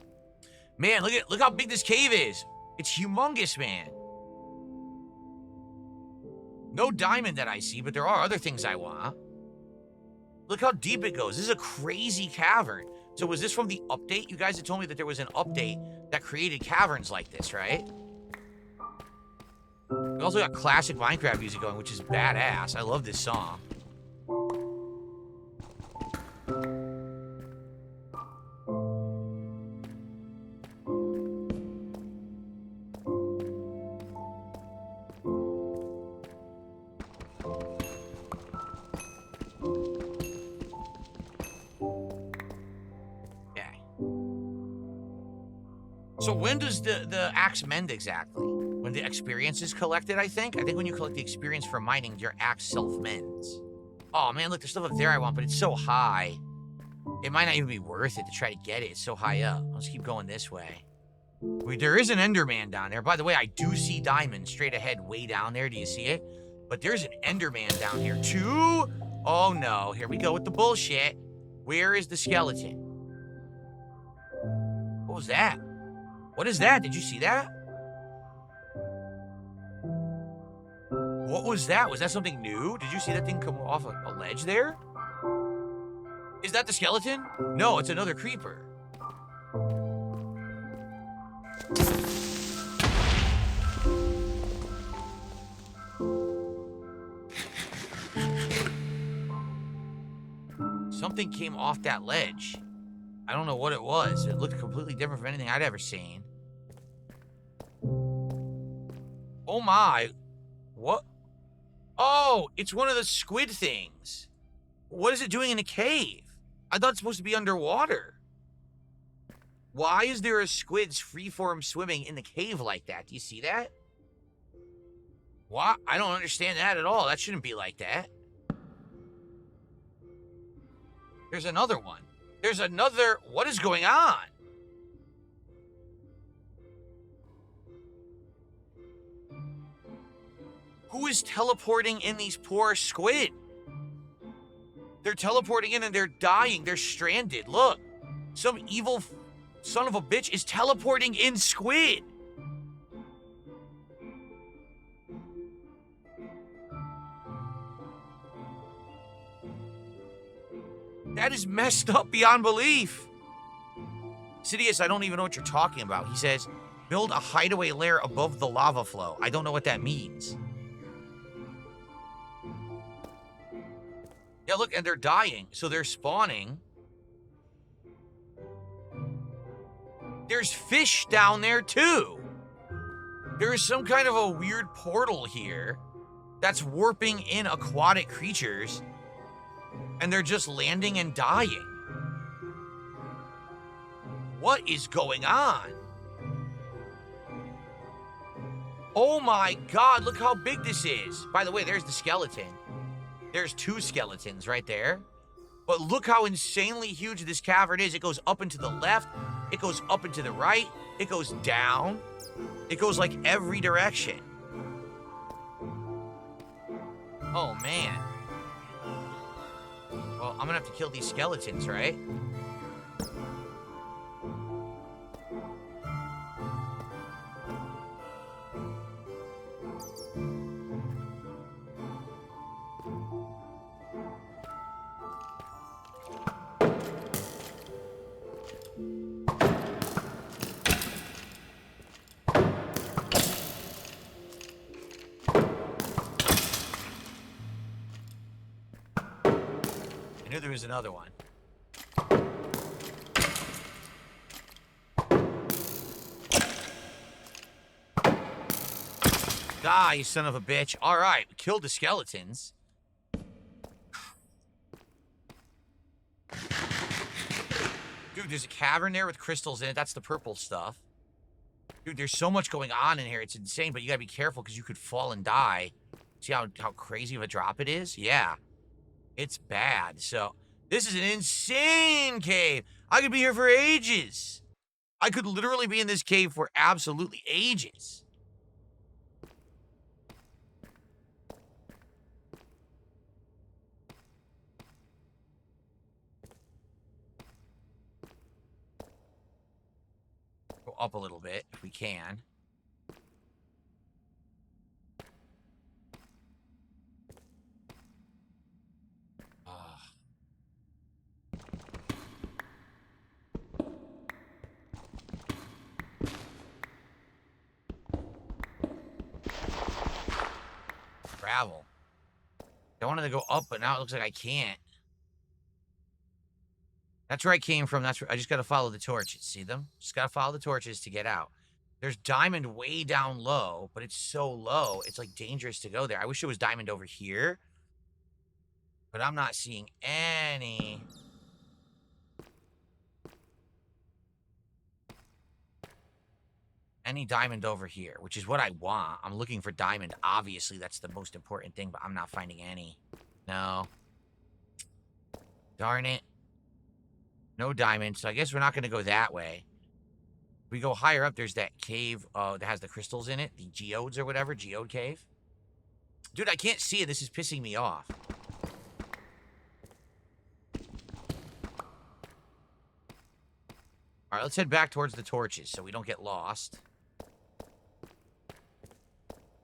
A: Man, look how big this cave is. It's humongous, man. No diamond that I see, but there are other things I want. Look how deep it goes. This is a crazy cavern. So was this from the update? You guys had told me that there was an update that created caverns like this, right? We also got classic Minecraft music going, which is badass. I love this song. So when does the axe mend exactly? When the experience is collected, I think? I think when you collect the experience for mining, your axe self-mends. Oh, man, look, there's stuff up there I want, but it's so high. It might not even be worth it to try to get it. It's so high up. Let's keep going this way. Wait, there is an Enderman down there. By the way, I do see diamonds straight ahead way down there. Do you see it? But there's an Enderman down here, too. Oh, no. Here we go with the bullshit. Where is the skeleton? What was that? What is that? Did you see that? What was that? Was that something new? Did you see that thing come off a ledge there? Is that the skeleton? No, it's another creeper. Something came off that ledge. I don't know what it was. It looked completely different from anything I'd ever seen. Oh my. What? Oh, it's one of the squid things. What is it doing in a cave? I thought it's supposed to be underwater. Why is there a squid's freeform swimming in the cave like that? Do you see that? What? I don't understand that at all. That shouldn't be like that. There's another one. There's another... What is going on? Who is teleporting in these poor squid? They're teleporting in and they're dying. They're stranded. Look. Some evil son of a bitch is teleporting in squid. That is messed up beyond belief. Sidious, I don't even know what you're talking about. He says, build a hideaway lair above the lava flow. I don't know what that means. Yeah, look, and they're dying. So they're spawning. There's fish down there, too. There is some kind of a weird portal here that's warping in aquatic creatures. And they're just landing and dying. What is going on? Oh my god, look how big this is. By the way, there's the skeleton. There's two skeletons right there. But look how insanely huge this cavern is. It goes up and to the left. It goes up and to the right. It goes down. It goes like every direction. Oh man. Well, I'm gonna have to kill these skeletons, right? I knew there was another one. Die, you son of a bitch. All right, we killed the skeletons. Dude, there's a cavern there with crystals in it. That's the purple stuff. Dude, there's so much going on in here. It's insane, but you gotta be careful because you could fall and die. See how crazy of a drop it is? Yeah. It's bad. So, this is an insane cave. I could be here for ages. I could literally be in this cave for absolutely ages. up a little bit if we can. Gravel. I wanted to go up, but now it looks like I can't. That's where I came from. That's where I just got to follow the torches. See them? Just got to follow the torches to get out. There's diamond way down low, but it's so low, it's like dangerous to go there. I wish it was diamond over here, but I'm not seeing any. Any diamond over here, which is what I want. I'm looking for diamond. Obviously, that's the most important thing, but I'm not finding any. No. Darn it. No diamond, so I guess we're not going to go that way. We go higher up, there's that cave that has the crystals in it. The geodes or whatever. Geode cave. Dude, I can't see it. This is pissing me off. All right, let's head back towards the torches so we don't get lost.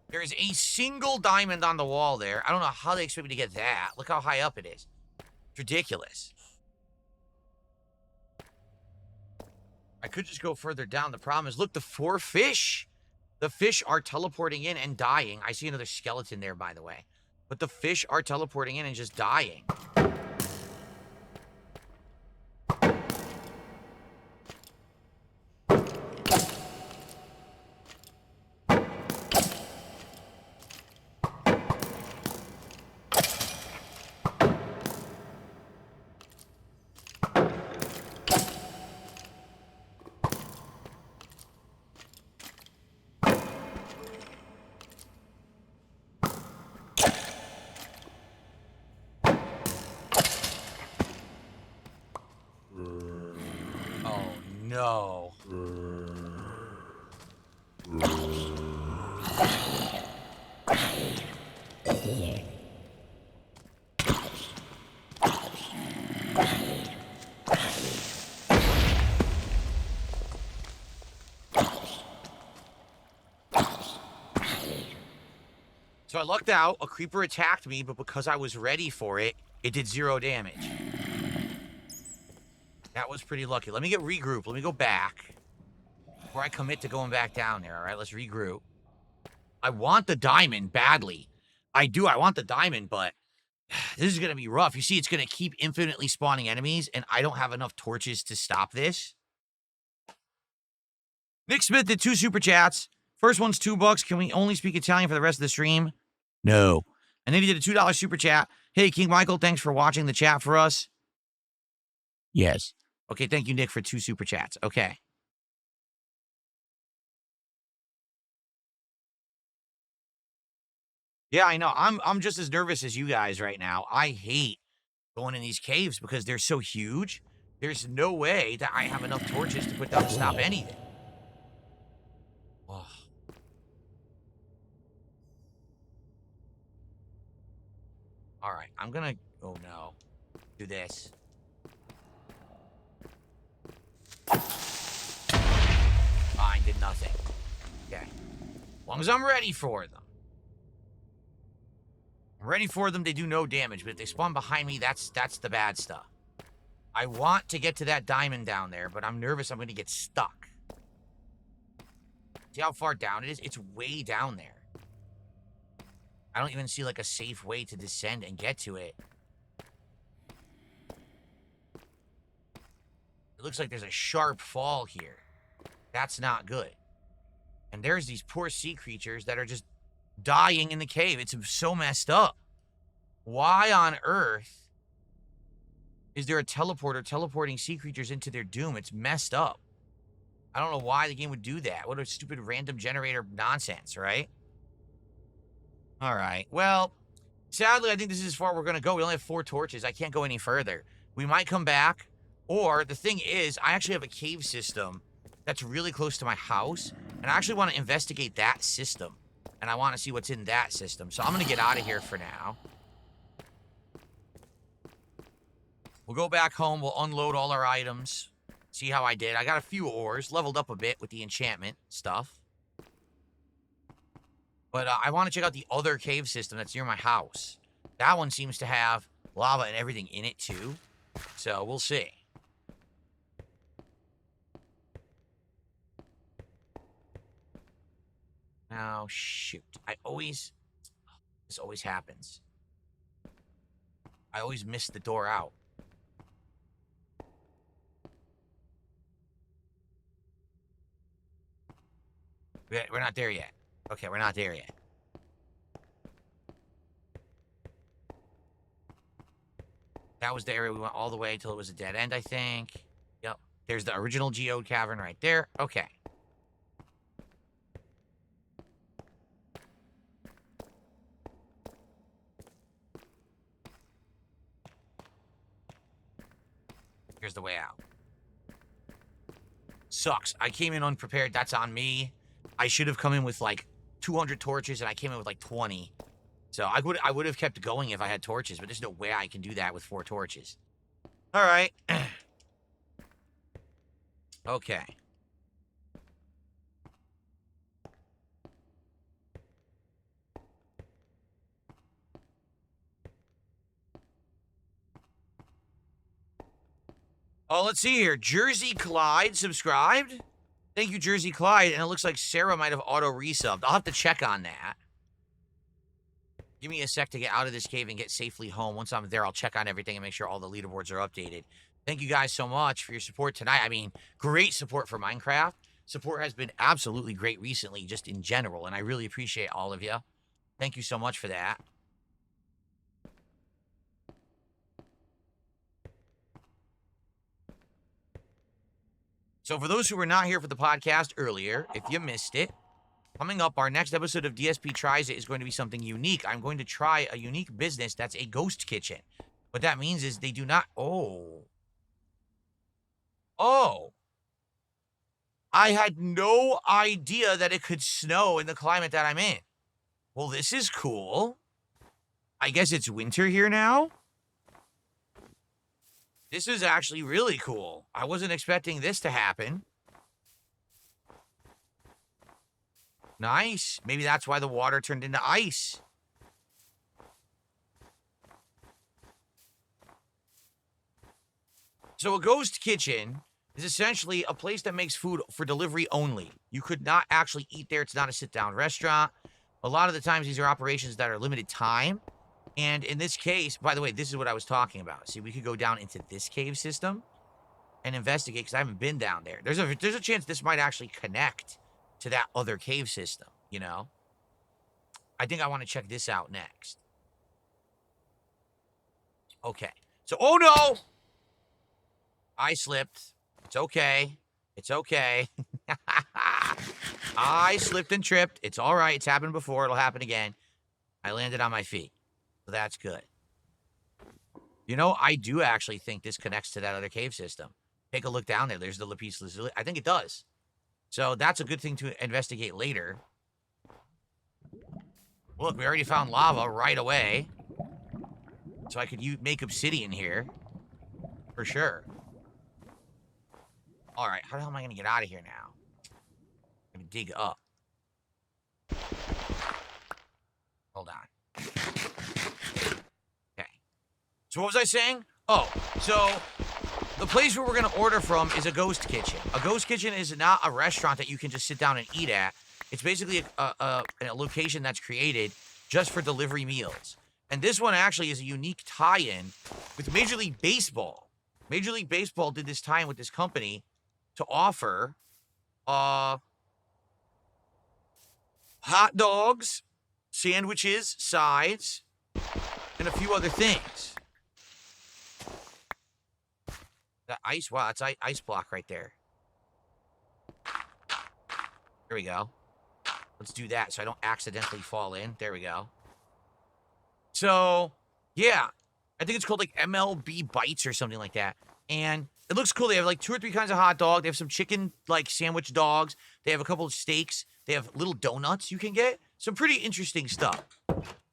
A: There is a single diamond on the wall there. I don't know how they expect me to get that. Look how high up it is. It's ridiculous. I could just go further down. The problem is, look, the 4 fish. The fish are teleporting in and dying. I see another skeleton there, by the way. But the fish are teleporting in and just dying. No. So I lucked out. A creeper attacked me, but because I was ready for it, it did 0 damage. That was pretty lucky. Let me get regrouped. Let me go back before I commit to going back down there. All right, let's regroup. I want the diamond badly. I do. I want the diamond, but this is going to be rough. You see, it's going to keep infinitely spawning enemies, and I don't have enough torches to stop this. Nick Smith did 2 super chats. First one's $2. Can we only speak Italian for the rest of the stream? No. And then he did a $2 super chat. Hey, King Michael, thanks for watching the chat for us. Yes. Okay, thank you, Nick, for 2 super chats. Okay. Yeah, I know. I'm just as nervous as you guys right now. I hate going in these caves because they're so huge. There's no way that I have enough torches to put down to stop anything. Oh. All right, I'm gonna... Oh, no. Do this. Fine, did nothing. Okay. As long as I'm ready for them. I'm ready for them, they do no damage, but if they spawn behind me, that's the bad stuff. I want to get to that diamond down there, but I'm nervous I'm going to get stuck. See how far down it is? It's way down there. I don't even see, like, a safe way to descend and get to it. It looks like there's a sharp fall here. That's not good. And there's these poor sea creatures that are just dying in the cave. It's so messed up. Why on earth is there a teleporter teleporting sea creatures into their doom? It's messed up. I don't know why the game would do that. What a stupid random generator nonsense, right? All right. Well, sadly, I think this is as far we're going to go. We only have 4 torches. I can't go any further. We might come back. Or, the thing is, I actually have a cave system that's really close to my house. And I actually want to investigate that system. And I want to see what's in that system. So I'm going to get out of here for now. We'll go back home. We'll unload all our items. See how I did? I got a few ores, leveled up a bit with the enchantment stuff. But I want to check out the other cave system that's near my house. That one seems to have lava and everything in it, too. So, we'll see. Now, shoot. This always happens. I always miss the door out. We're not there yet. Okay, we're not there yet. That was the area we went all the way until it was a dead end, I think. Yep. There's the original geode cavern right there. Okay. Here's the way out. Sucks. I came in unprepared. That's on me. I should have come in with like 200 torches, and I came in with like 20. So I would have kept going if I had torches, but there's no way I can do that with 4 torches. All right. Okay. Oh, let's see here. Jersey Clyde subscribed. Thank you, Jersey Clyde. And it looks like Sarah might have auto-resubbed. I'll have to check on that. Give me a sec to get out of this cave and get safely home. Once I'm there, I'll check on everything and make sure all the leaderboards are updated. Thank you guys so much for your support tonight. I mean, great support for Minecraft. Support has been absolutely great recently, just in general, and I really appreciate all of you. Thank you so much for that. So for those who were not here for the podcast earlier, if you missed it, coming up, our next episode of DSP Tries It is going to be something unique. I'm going to try a unique business that's a ghost kitchen. What that means is they do not... Oh. I had no idea that it could snow in the climate that I'm in. Well, this is cool. I guess it's winter here now? This is actually really cool. I wasn't expecting this to happen. Nice. Maybe that's why the water turned into ice. So a ghost kitchen is essentially a place that makes food for delivery only. You could not actually eat there. It's not a sit-down restaurant. A lot of the times, these are operations that are limited time. And in this case, by the way, this is what I was talking about. See, we could go down into this cave system and investigate, because I haven't been down there. There's a chance this might actually connect to that other cave system, you know? I think I want to check this out next. Okay. So, oh no! I slipped. It's okay. It's okay. I slipped and tripped. It's all right. It's happened before. It'll happen again. I landed on my feet. So that's good. You know, I do actually think this connects to that other cave system. Take a look down there. There's the lapis lazuli. I think it does. So that's a good thing to investigate later. Look, we already found lava right away. So I could make obsidian here. For sure. All right, how the hell am I going to get out of here now? I'm going to dig up. Hold on. Okay. So what was I saying? Oh, so the place where we're going to order from is a ghost kitchen. A ghost kitchen is not a restaurant that you can just sit down and eat at. It's basically a location that's created just for delivery meals. And this one actually is a unique tie-in with Major League Baseball. Major League Baseball did this tie-in with this company to offer hot dogs, sandwiches, sides, and a few other things. That ice, wow, that's ice block right there. Here we go. Let's do that so I don't accidentally fall in. There we go. So, yeah. I think it's called like MLB Bites or something like that. And it looks cool. They have like 2 or 3 kinds of hot dog. They have some chicken like sandwich dogs. They have a couple of steaks. They have little donuts you can get. Some pretty interesting stuff.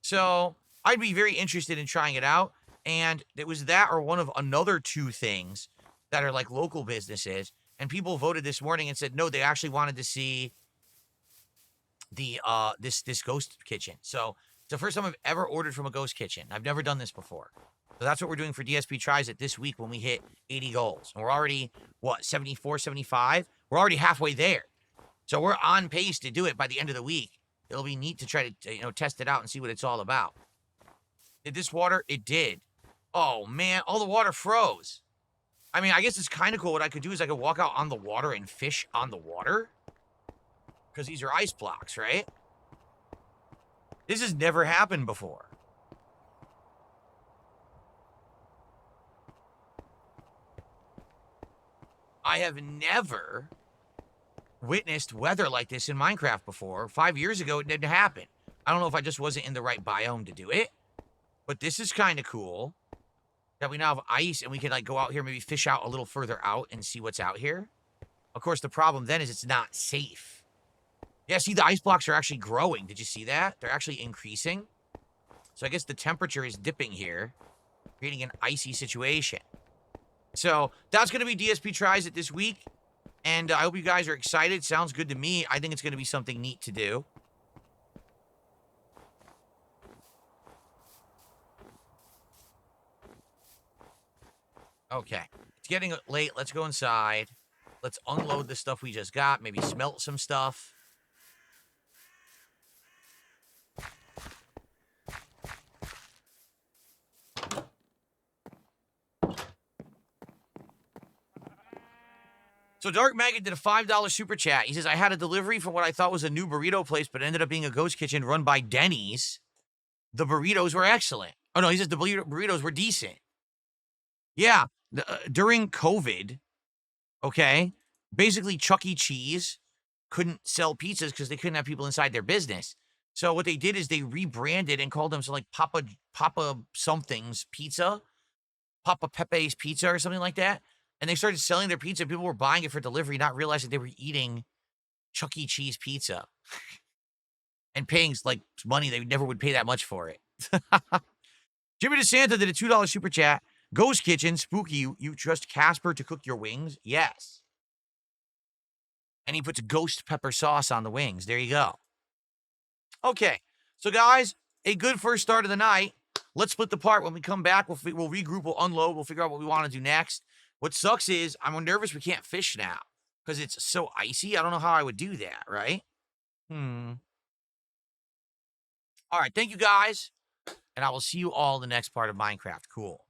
A: So I'd be very interested in trying it out. And it was that or one of another 2 things that are like local businesses. And people voted this morning and said, no, they actually wanted to see the this ghost kitchen. So it's the first time I've ever ordered from a ghost kitchen. I've never done this before. So that's what we're doing for DSP Tries It this week when we hit 80 goals. And we're already, what, 74, 75? We're already halfway there. So we're on pace to do it by the end of the week. It'll be neat to try to, test it out and see what it's all about. Did this water? It did. Oh, man, all the water froze. I mean, I guess it's kind of cool. What I could do is I could walk out on the water and fish on the water. Because these are ice blocks, right? This has never happened before. I have never witnessed weather like this in Minecraft before. 5 years ago, it didn't happen. I don't know if I just wasn't in the right biome to do it. But this is kind of cool. That we now have ice and we can like go out here, maybe fish out a little further out and see what's out here. Of course, the problem then is it's not safe. Yeah, see, the ice blocks are actually growing. Did you see that? They're actually increasing. So I guess the temperature is dipping here, creating an icy situation. So that's going to be DSP Tries It this week. And I hope you guys are excited. Sounds good to me. I think it's going to be something neat to do. Okay, it's getting late. Let's go inside. Let's unload the stuff we just got. Maybe smelt some stuff. So Dark Maggot did a $5 super chat. He says, I had a delivery from what I thought was a new burrito place, but it ended up being a ghost kitchen run by Denny's. The burritos were excellent. Oh, no, he says the burritos were decent. Yeah, during COVID, okay, basically Chuck E. Cheese couldn't sell pizzas because they couldn't have people inside their business. So what they did is they rebranded and called them something like Papa something's pizza, Papa Pepe's pizza or something like that. And they started selling their pizza. People were buying it for delivery, not realizing they were eating Chuck E. Cheese pizza and paying like money they never would pay that much for it. Jimmy DeSanta did a $2 super chat. Ghost Kitchen, spooky. You trust Casper to cook your wings? Yes. And he puts ghost pepper sauce on the wings. There you go. Okay. So, guys, a good first start of the night. Let's split the part. When we come back, we'll regroup, we'll unload, we'll figure out what we want to do next. What sucks is I'm nervous we can't fish now because it's so icy. I don't know how I would do that, right? All right. Thank you, guys. And I will see you all in the next part of Minecraft. Cool.